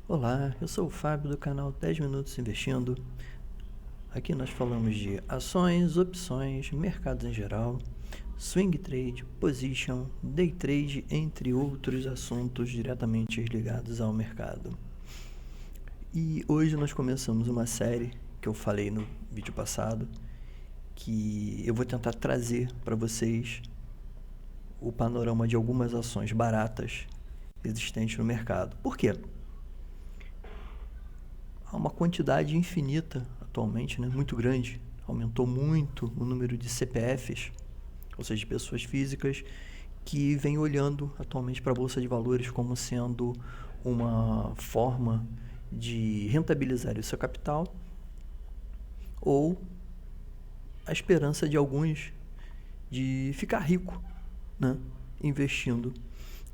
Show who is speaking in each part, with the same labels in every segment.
Speaker 1: Olá, eu sou o Fábio do canal 10 Minutos Investindo. Aqui nós falamos de ações, opções, mercados em geral, swing trade, position, day trade, entre outros assuntos diretamente ligados ao mercado. E hoje nós começamos uma série que eu falei no vídeo passado, que eu vou tentar trazer para vocês o panorama de algumas ações baratas existentes no mercado. Por quê? Há uma quantidade infinita atualmente, né, muito grande. Aumentou muito o número de CPFs, ou seja, de pessoas físicas, que vem olhando atualmente para a Bolsa de Valores como sendo uma forma de rentabilizar o seu capital ou a esperança de alguns de ficar rico, né, investindo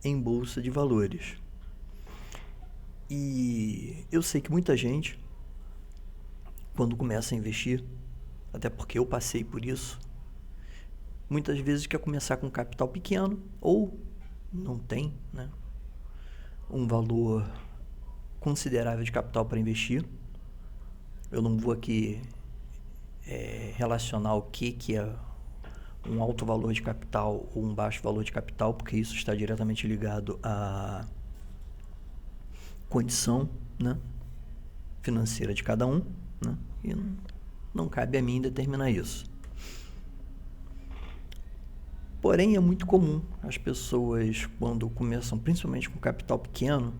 Speaker 1: em Bolsa de Valores. E eu sei que muita gente, quando começa a investir, até porque eu passei por isso, muitas vezes quer começar com capital pequeno ou não tem, né, um valor considerável de capital para investir. Eu não vou aqui relacionar o que é um alto valor de capital ou um baixo valor de capital, porque isso está diretamente ligado à condição, né, financeira de cada um, né, e não cabe a mim determinar isso. Porém, é muito comum as pessoas, quando começam principalmente com capital pequeno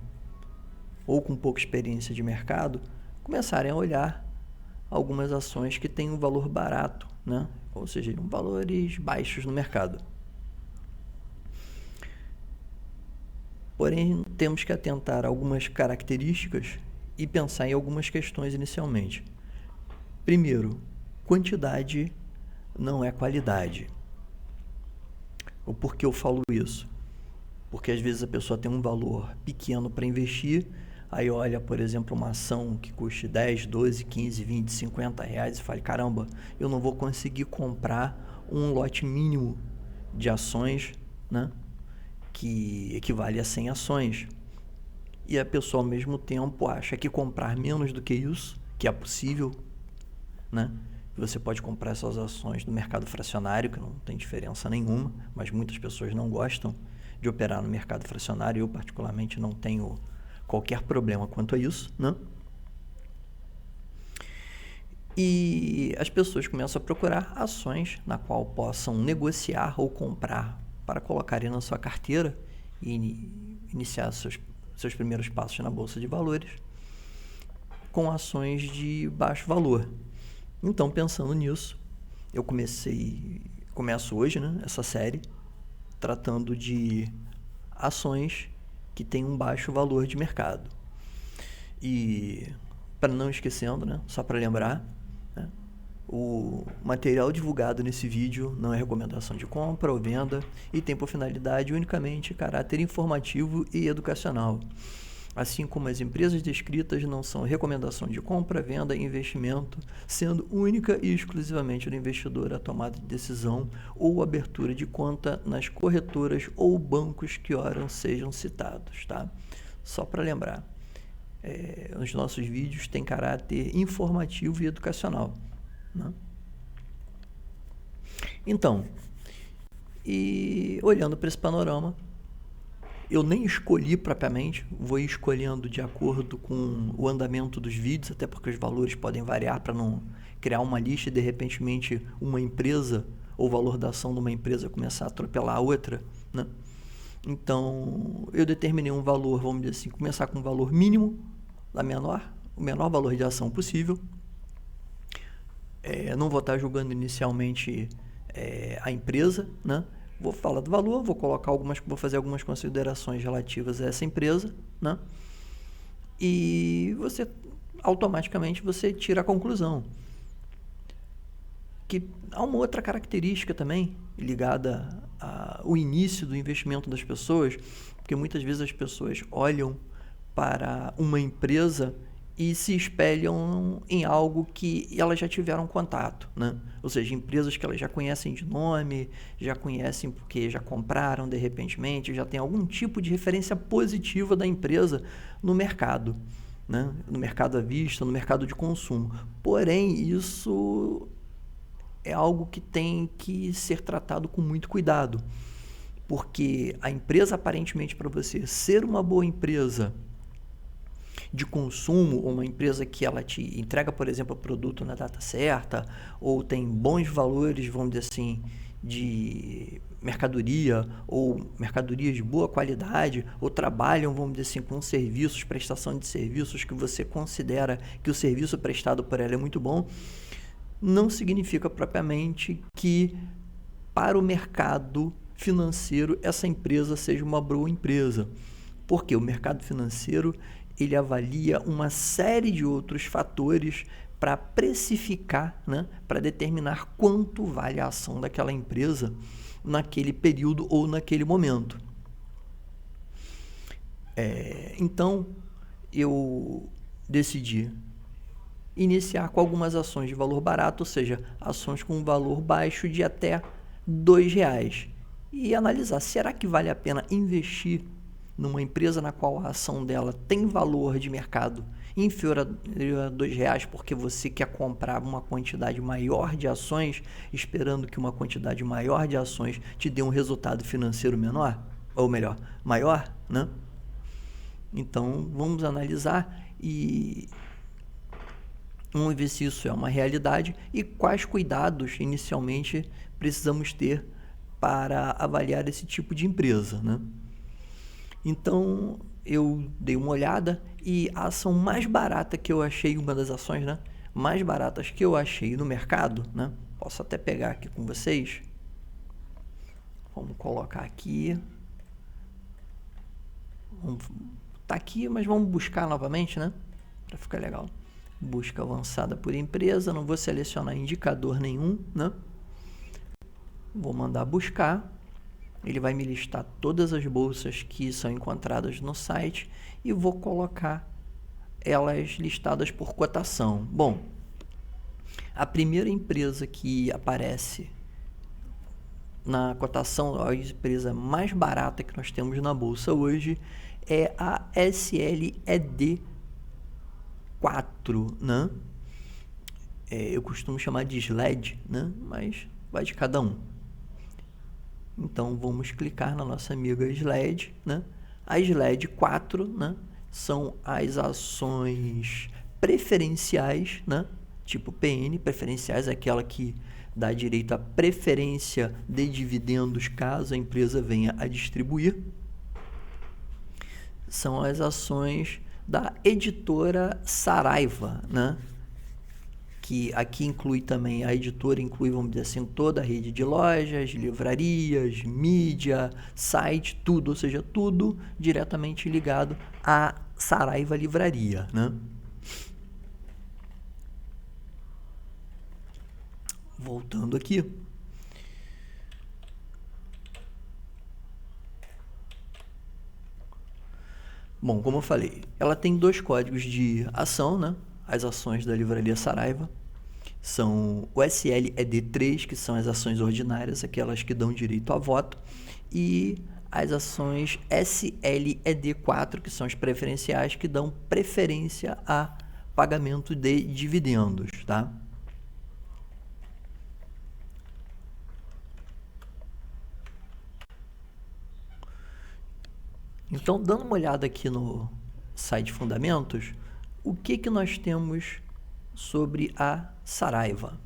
Speaker 1: ou com pouca experiência de mercado, começarem a olhar algumas ações que têm um valor barato, né, ou seja, valores baixos no mercado. Porém, temos que atentar a algumas características e pensar em algumas questões inicialmente. Primeiro, quantidade não é qualidade. O porquê eu falo isso? Porque às vezes a pessoa tem um valor pequeno para investir, aí olha, por exemplo, uma ação que custe 10, 12, 15, 20, 50 reais e fala, caramba, eu não vou conseguir comprar um lote mínimo de ações, né, que equivale a 100 ações. E a pessoa ao mesmo tempo acha que comprar menos do que isso, que é possível, né? Você pode comprar essas ações no mercado fracionário, que não tem diferença nenhuma, mas muitas pessoas não gostam de operar no mercado fracionário. Eu particularmente não tenho qualquer problema quanto a isso, né? E as pessoas começam a procurar ações na qual possam negociar ou comprar para colocarem na sua carteira e iniciar seus primeiros passos na Bolsa de Valores com ações de baixo valor. Então, pensando nisso, eu começo hoje, né, essa série tratando de ações que têm um baixo valor de mercado. E, para não esquecendo, né, só para lembrar, né, o material divulgado nesse vídeo não é recomendação de compra ou venda e tem por finalidade unicamente caráter informativo e educacional. Assim como as empresas descritas não são recomendação de compra, venda e investimento, sendo única e exclusivamente do investidor a tomada de decisão ou abertura de conta nas corretoras ou bancos que ora sejam citados, tá? Só para lembrar, os nossos vídeos têm caráter informativo e educacional, né? Então, e olhando para esse panorama, eu nem escolhi propriamente, vou escolhendo de acordo com o andamento dos vídeos, até porque os valores podem variar para não criar uma lista e de repente uma empresa ou o valor da ação de uma empresa começar a atropelar a outra, né? Então, eu determinei um valor, vamos dizer assim, começar com um valor mínimo, o menor valor de ação possível. Não vou estar julgando inicialmente a empresa, né? Vou falar do valor, vou fazer algumas considerações relativas a essa empresa, né? E automaticamente você tira a conclusão. Que há uma outra característica também ligada ao início do investimento das pessoas, porque muitas vezes as pessoas olham para uma empresa e se espelham em algo que elas já tiveram contato, né? Ou seja, empresas que elas já conhecem de nome, já conhecem porque já compraram de repentemente, já tem algum tipo de referência positiva da empresa no mercado, né? No mercado à vista, no mercado de consumo. Porém, isso é algo que tem que ser tratado com muito cuidado, porque a empresa, aparentemente, para você ser uma boa empresa de consumo, ou uma empresa que ela te entrega, por exemplo, o produto na data certa, ou tem bons valores, vamos dizer assim, de mercadoria, ou mercadorias de boa qualidade, ou trabalham, vamos dizer assim, com serviços, prestação de serviços que você considera que o serviço prestado por ela é muito bom, não significa propriamente que para o mercado financeiro essa empresa seja uma boa empresa. Porque o mercado financeiro ele avalia uma série de outros fatores para precificar, né, para determinar quanto vale a ação daquela empresa naquele período ou naquele momento. Então, eu decidi iniciar com algumas ações de valor barato, ou seja, ações com valor baixo de até R$2, e analisar, será que vale a pena investir numa empresa na qual a ação dela tem valor de mercado inferior a R$2, porque você quer comprar uma quantidade maior de ações, esperando que uma quantidade maior de ações te dê um resultado financeiro menor, ou melhor, maior, né? Então, vamos analisar e vamos ver se isso é uma realidade e quais cuidados inicialmente precisamos ter para avaliar esse tipo de empresa, né? Então, eu dei uma olhada e a ação mais barata que eu achei, uma das ações, né, mais baratas que eu achei no mercado, né? Posso até pegar aqui com vocês. Vamos colocar aqui. Tá aqui, mas vamos buscar novamente, né? Para ficar legal. Busca avançada por empresa, não vou selecionar indicador nenhum, né? Vou mandar buscar. Ele vai me listar todas as bolsas que são encontradas no site e vou colocar elas listadas por cotação. Bom, a primeira empresa que aparece na cotação, a empresa mais barata que nós temos na bolsa hoje é a SLED 4, né? Eu costumo chamar de SLED, né? Mas vai de cada um. Então, vamos clicar na nossa amiga SLED, né? A SLED 4, né, são as ações preferenciais, né? Tipo PN, preferenciais é aquela que dá direito à preferência de dividendos caso a empresa venha a distribuir. São as ações da editora Saraiva, né? Que aqui inclui também, a editora inclui, vamos dizer assim, toda a rede de lojas, livrarias, mídia, site, tudo, ou seja, tudo diretamente ligado à Saraiva Livraria, né? Voltando aqui. Bom, como eu falei, ela tem 2 códigos de ação, né? As ações da Livraria Saraiva são o SLED3, que são as ações ordinárias, aquelas que dão direito a voto, e as ações SLED4, que são as preferenciais, que dão preferência a pagamento de dividendos, tá? Então, dando uma olhada aqui no site Fundamentos, o que nós temos sobre a Saraiva?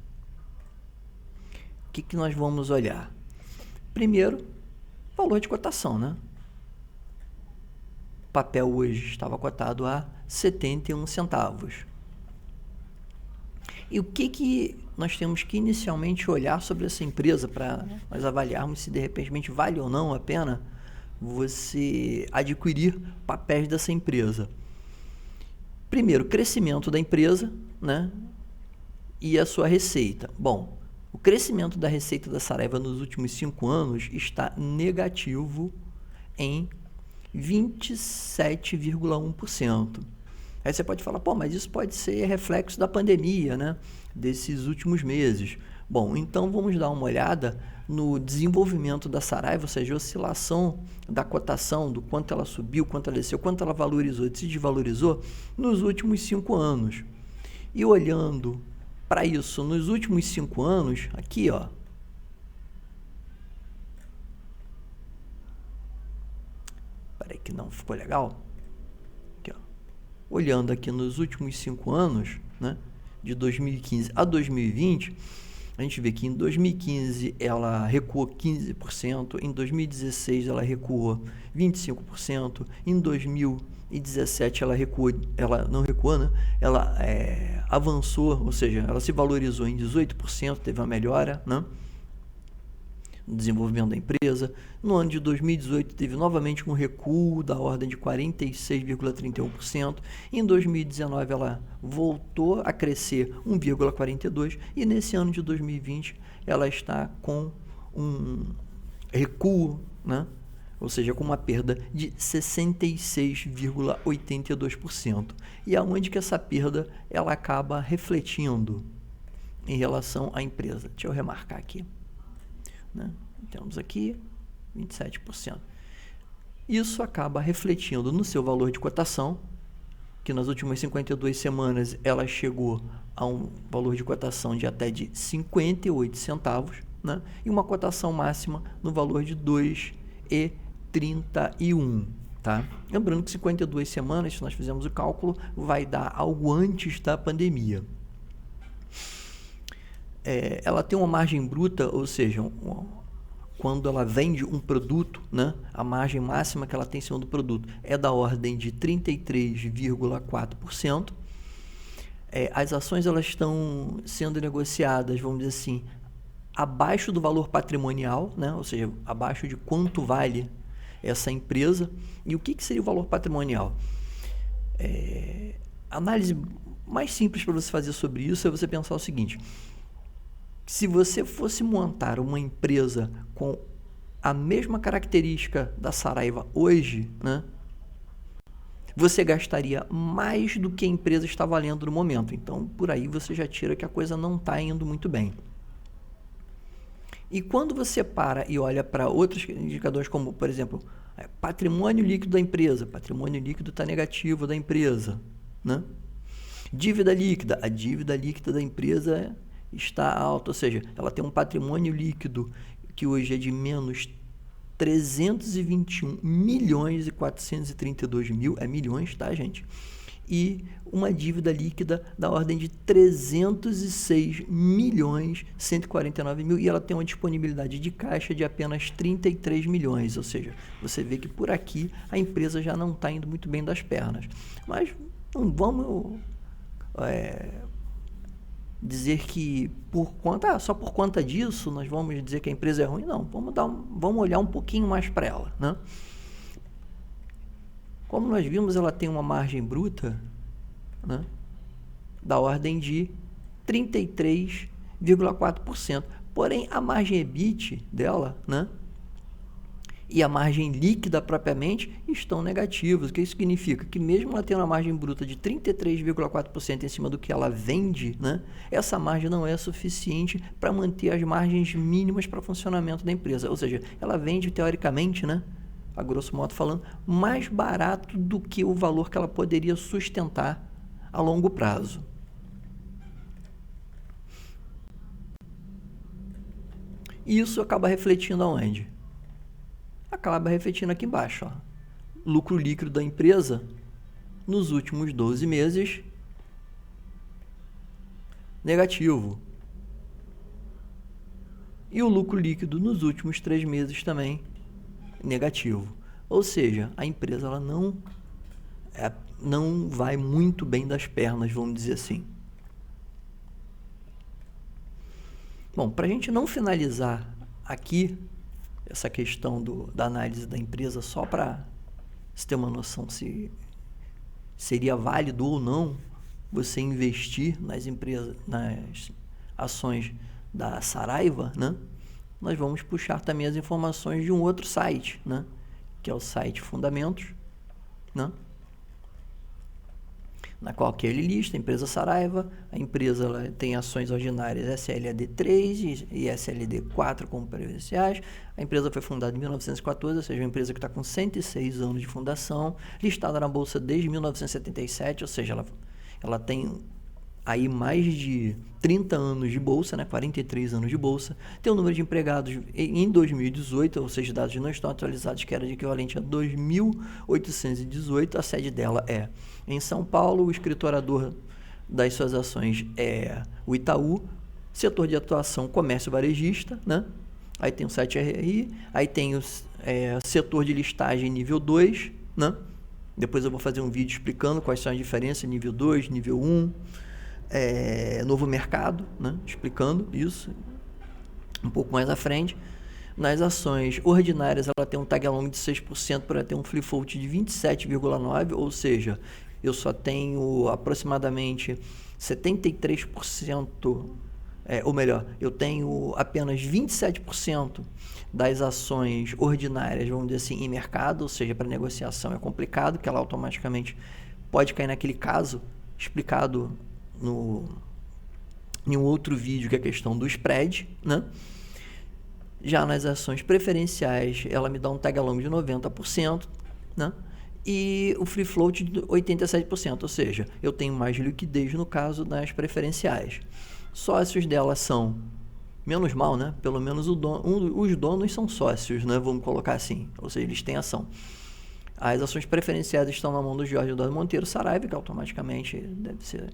Speaker 1: O que nós vamos olhar? Primeiro, valor de cotação, né? O papel hoje estava cotado a 71 centavos. E o que nós temos que inicialmente olhar sobre essa empresa para nós avaliarmos se de repente vale ou não a pena você adquirir papéis dessa empresa? Primeiro, crescimento da empresa, né? E a sua receita. Bom, o crescimento da receita da Saraiva nos últimos 5 anos está negativo em 27,1%. Aí você pode falar, pô, mas isso pode ser reflexo da pandemia, né? Desses últimos meses. Bom, então vamos dar uma olhada no desenvolvimento da Saraiva, ou seja, a oscilação da cotação, do quanto ela subiu, quanto ela desceu, quanto ela valorizou, se desvalorizou nos últimos 5 anos. E olhando para isso nos últimos 5 anos, aqui ó, peraí que não ficou legal, aqui, ó. Olhando aqui nos últimos 5 anos, né, de 2015 a 2020, a gente vê que em 2015 ela recuou 15%, em 2016 ela recuou 25%, em 2017 ela não recuou, né? Ela avançou, ou seja, ela se valorizou em 18%, teve uma melhora, né? No desenvolvimento da empresa. No ano de 2018 teve novamente um recuo da ordem de 46,31%. Em 2019 ela voltou a crescer 1,42% e nesse ano de 2020 ela está com um recuo, né? Ou seja, com uma perda de 66,82%. E aonde que essa perda ela acaba refletindo em relação à empresa? Deixa eu remarcar aqui. Né? Temos aqui 27%. Isso acaba refletindo no seu valor de cotação, que nas últimas 52 semanas ela chegou a um valor de cotação de até de 58 centavos, né? E uma cotação máxima no valor de 2,31. Tá? Lembrando que 52 semanas, se nós fizermos o cálculo, vai dar algo antes da pandemia. Ela tem uma margem bruta, ou seja, quando ela vende um produto, né, a margem máxima que ela tem em cima do produto é da ordem de 33,4%. As ações elas estão sendo negociadas, vamos dizer assim, abaixo do valor patrimonial, né, ou seja, abaixo de quanto vale essa empresa. E o que seria o valor patrimonial? A análise mais simples para você fazer sobre isso é você pensar o seguinte: se você fosse montar uma empresa com a mesma característica da Saraiva hoje, né, você gastaria mais do que a empresa está valendo no momento. Então, por aí você já tira que a coisa não está indo muito bem. E quando você para e olha para outros indicadores, como, por exemplo, patrimônio líquido da empresa, patrimônio líquido está negativo da empresa, né? Dívida líquida, a dívida líquida da empresa está alta, ou seja, ela tem um patrimônio líquido que hoje é de menos 321 milhões e 432 mil, é milhões, tá, gente? E uma dívida líquida da ordem de 306 milhões 149 mil, e ela tem uma disponibilidade de caixa de apenas 33 milhões, ou seja, você vê que por aqui a empresa já não está indo muito bem das pernas. Mas não vamos dizer que só por conta disso nós vamos dizer que a empresa é ruim. Não, vamos olhar um pouquinho mais para ela, né? Como nós vimos, ela tem uma margem bruta, né, da ordem de 33,4%. Porém, a margem EBIT dela, né, e a margem líquida propriamente estão negativos. O que isso significa? Que mesmo ela tendo uma margem bruta de 33,4% em cima do que ela vende, né, essa margem não é suficiente para manter as margens mínimas para funcionamento da empresa. Ou seja, ela vende teoricamente, né, a grosso modo falando, mais barato do que o valor que ela poderia sustentar a longo prazo. E isso acaba refletindo aonde? Acaba refletindo aqui embaixo, ó. Lucro líquido da empresa nos últimos 12 meses negativo. E o lucro líquido nos últimos 3 meses também negativo. Ou seja, a empresa ela não vai muito bem das pernas, vamos dizer assim. Bom, para a gente não finalizar aqui essa questão da análise da empresa, só para você ter uma noção se seria válido ou não você investir nas empresas, nas ações da Saraiva, né? Nós vamos puxar também as informações de um outro site, né, que é o site Fundamentos, né? na qual que ele lista a empresa Saraiva. A empresa ela tem ações ordinárias SLAD 3 e SLD 4 como preferenciais. A empresa foi fundada em 1914, ou seja, uma empresa que está com 106 anos de fundação, listada na Bolsa desde 1977, ou seja, ela tem aí mais de 30 anos de bolsa, né? 43 anos de bolsa. Tem um número de empregados em 2018, ou seja, dados não estão atualizados, que era de equivalente a 2.818. A sede dela é em São Paulo. O escritorador das suas ações é o Itaú. Setor de atuação, comércio varejista, né? Aí tem o site RI, aí tem o setor de listagem nível 2, né? Depois eu vou fazer um vídeo explicando quais são as diferenças, nível 2, nível 1. Novo mercado, né? Explicando isso um pouco mais à frente. Nas ações ordinárias, ela tem um tag along de 6% para ter um free float de 27,9%, ou seja, eu só tenho aproximadamente 73%, ou melhor, eu tenho apenas 27% das ações ordinárias, vamos dizer assim, em mercado, ou seja, para negociação é complicado, que ela automaticamente pode cair naquele caso explicado em um outro vídeo, que é a questão do spread, né? Já nas ações preferenciais, ela me dá um tag along de 90%, né? E o free float de 87%, ou seja, eu tenho mais liquidez no caso das preferenciais. Sócios dela são, menos mal, né? Pelo menos os donos são sócios, né? Vamos colocar assim, ou seja, eles têm ação. As ações preferenciais estão na mão do Jorge Eduardo Monteiro Saraiva, que automaticamente deve ser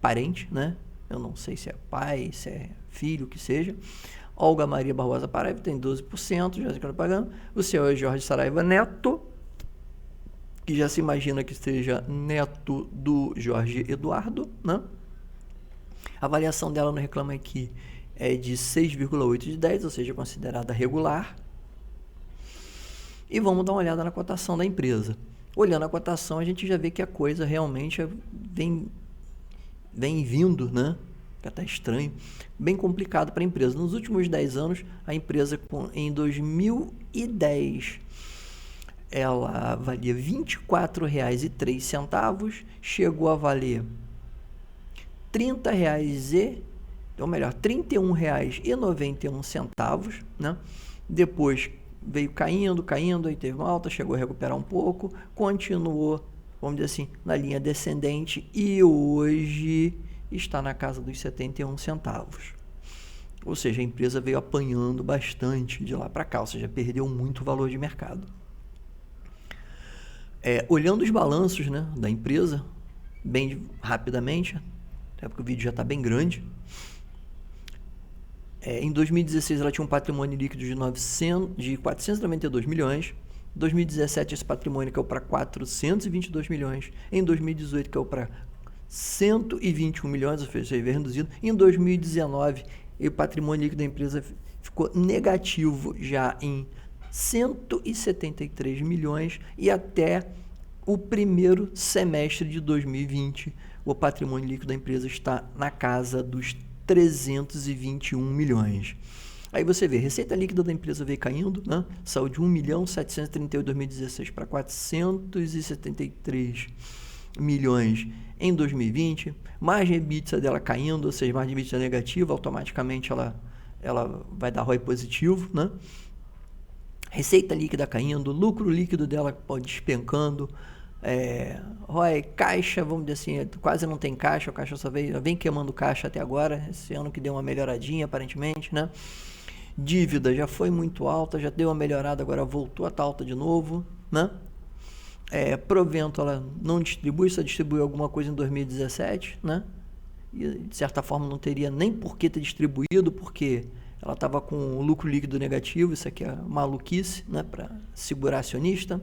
Speaker 1: parente, né? Eu não sei se é pai, se é filho, o que seja. Olga Maria Barbosa Saraiva tem 12%, já se pagando. O senhor é Jorge Saraiva Neto, que já se imagina que seja neto do Jorge Eduardo, né? A avaliação dela no Reclame Aqui é de 6,8 de 10, ou seja, considerada regular. E vamos dar uma olhada na cotação da empresa. Olhando a cotação, a gente já vê que a coisa realmente vem vindo, né? Que até estranho, bem complicado para a empresa. Nos últimos 10 anos, a empresa em 2010 ela valia R$ 24,03, chegou a valer R$ 31,91, né? Depois veio caindo, aí teve uma alta, chegou a recuperar um pouco, continuou, vamos dizer assim, na linha descendente e hoje está na casa dos 71 centavos. Ou seja, a empresa veio apanhando bastante de lá para cá, ou seja, perdeu muito valor de mercado. Olhando os balanços, né, da empresa, bem rapidamente, até porque o vídeo já está bem grande. Em 2016 ela tinha um patrimônio líquido de 492 milhões. Em 2017 esse patrimônio caiu para 422 milhões. Em 2018 caiu para 121 milhões, ou seja, veio reduzido. Em 2019 o patrimônio líquido da empresa ficou negativo já em 173 milhões e até o primeiro semestre de 2020 o patrimônio líquido da empresa está na casa dos 321 milhões. Aí você vê, receita líquida da empresa veio caindo, né? Saiu de 1.738.000 em 2016 para 473 milhões em 2020. Margem EBITDA dela caindo, ou seja, margem EBITDA negativa, automaticamente ela vai dar ROI positivo, né? Receita líquida caindo, lucro líquido dela despencando, ROI, caixa, vamos dizer assim, quase não tem caixa, o caixa só vem queimando caixa até agora, esse ano que deu uma melhoradinha aparentemente, né? Dívida já foi muito alta, já deu uma melhorada, agora voltou a estar alta de novo, né? Provento ela não distribui, só distribuiu alguma coisa em 2017, né? E de certa forma não teria nem por que ter distribuído, porque ela estava com o lucro líquido negativo, isso aqui é maluquice, né? Para segurar acionista.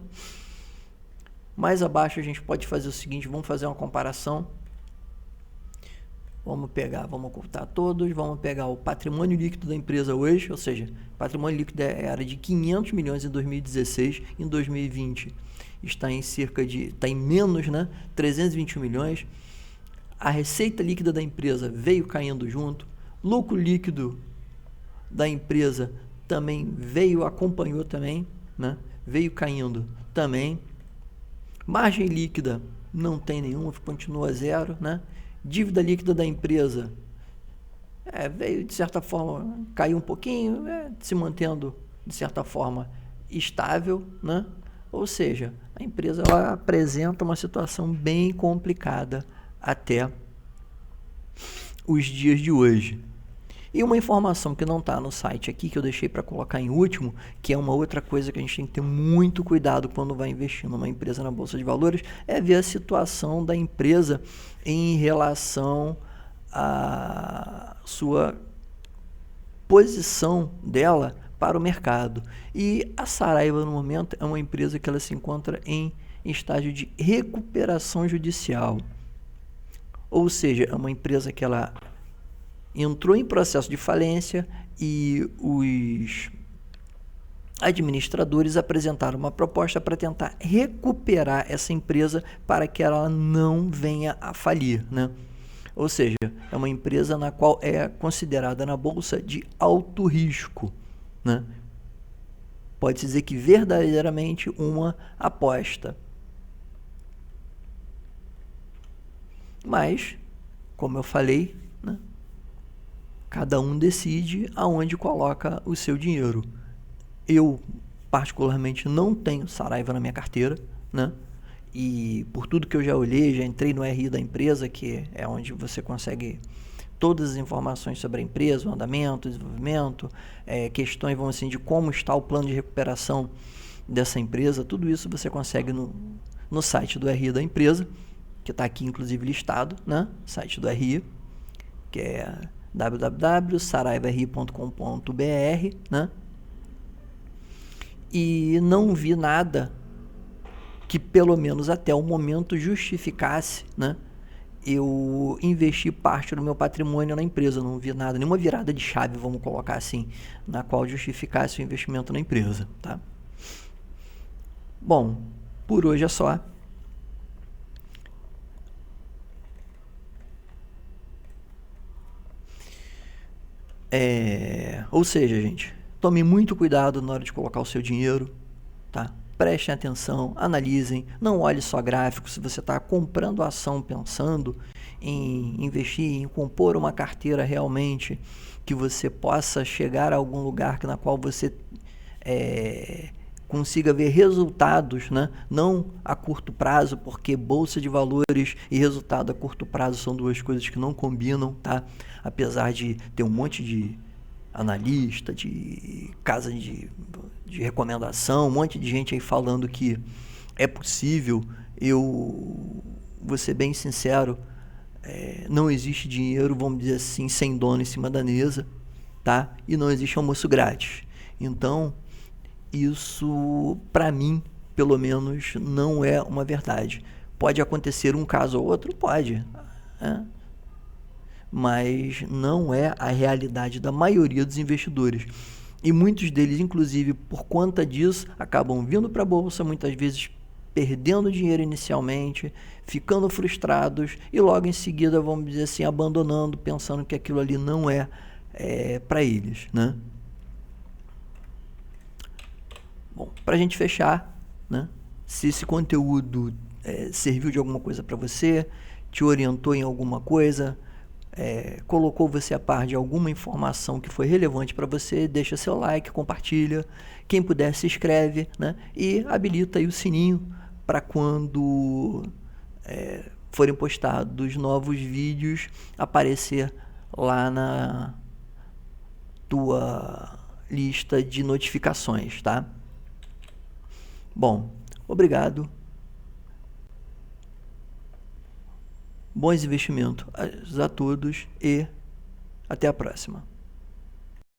Speaker 1: Mais abaixo a gente pode fazer o seguinte, vamos fazer uma comparação. Vamos ocultar todos, vamos pegar o patrimônio líquido da empresa hoje, ou seja, patrimônio líquido era de 500 milhões em 2016, em 2020 está em menos, né, 321 milhões. A receita líquida da empresa veio caindo junto, lucro líquido da empresa também acompanhou também, né, veio caindo também. Margem líquida não tem nenhuma, continua zero, né? Dívida líquida da empresa veio de certa forma, caiu um pouquinho, se mantendo de certa forma estável, né? Ou seja, a empresa ela apresenta uma situação bem complicada até os dias de hoje. E uma informação que não está no site aqui, que eu deixei para colocar em último, que é uma outra coisa que a gente tem que ter muito cuidado quando vai investir numa empresa na Bolsa de Valores, é ver a situação da empresa em relação à sua posição dela para o mercado. E a Saraiva, no momento, é uma empresa que ela se encontra em estágio de recuperação judicial. Ou seja, é uma empresa que ela entrou em processo de falência e os administradores apresentaram uma proposta para tentar recuperar essa empresa para que ela não venha a falir, né? Ou seja, é uma empresa na qual é considerada na bolsa de alto risco, né? Pode-se dizer que verdadeiramente uma aposta. Mas, como eu falei, né, cada um decide aonde coloca o seu dinheiro. Eu, particularmente, não tenho Saraiva na minha carteira, né? E por tudo que eu já olhei, já entrei no RI da empresa, que é onde você consegue todas as informações sobre a empresa, o andamento, o desenvolvimento, questões, vamos assim, de como está o plano de recuperação dessa empresa. Tudo isso você consegue no site do RI da empresa, que está aqui inclusive listado, né? Site do RI, que é www.saraivari.com.br, né? E não vi nada que pelo menos até o momento justificasse, né, eu investi parte do meu patrimônio na empresa. Não vi nada, nenhuma virada de chave, vamos colocar assim, na qual justificasse o investimento na empresa, tá? Bom, por hoje é só. Ou seja, gente, tome muito cuidado na hora de colocar o seu dinheiro, tá? Prestem atenção, analisem, não olhe só gráfico. Se você está comprando ação pensando em investir, em compor uma carteira realmente que você possa chegar a algum lugar na qual você consiga ver resultados, né? Não a curto prazo, porque bolsa de valores e resultado a curto prazo são duas coisas que não combinam, tá? Apesar de ter um monte de analista, de casa de recomendação, um monte de gente aí falando que é possível, eu vou ser bem sincero, não existe dinheiro, vamos dizer assim, sem dono em cima da mesa, tá? E não existe almoço grátis. Então, isso, para mim, pelo menos, não é uma verdade. Pode acontecer um caso ou outro? Pode, mas não é a realidade da maioria dos investidores. E muitos deles, inclusive, por conta disso, acabam vindo para a bolsa, muitas vezes perdendo dinheiro inicialmente, ficando frustrados e logo em seguida, vamos dizer assim, abandonando, pensando que aquilo ali não é para eles, né? Bom, para a gente fechar, né? Se esse conteúdo serviu de alguma coisa para você, te orientou em alguma coisa, colocou você a par de alguma informação que foi relevante para você, deixa seu like, compartilha. Quem puder, se inscreve, né? E habilita aí o sininho para quando forem postados novos vídeos aparecer lá na tua lista de notificações, tá? Bom, obrigado. Bons investimentos a todos e até a próxima.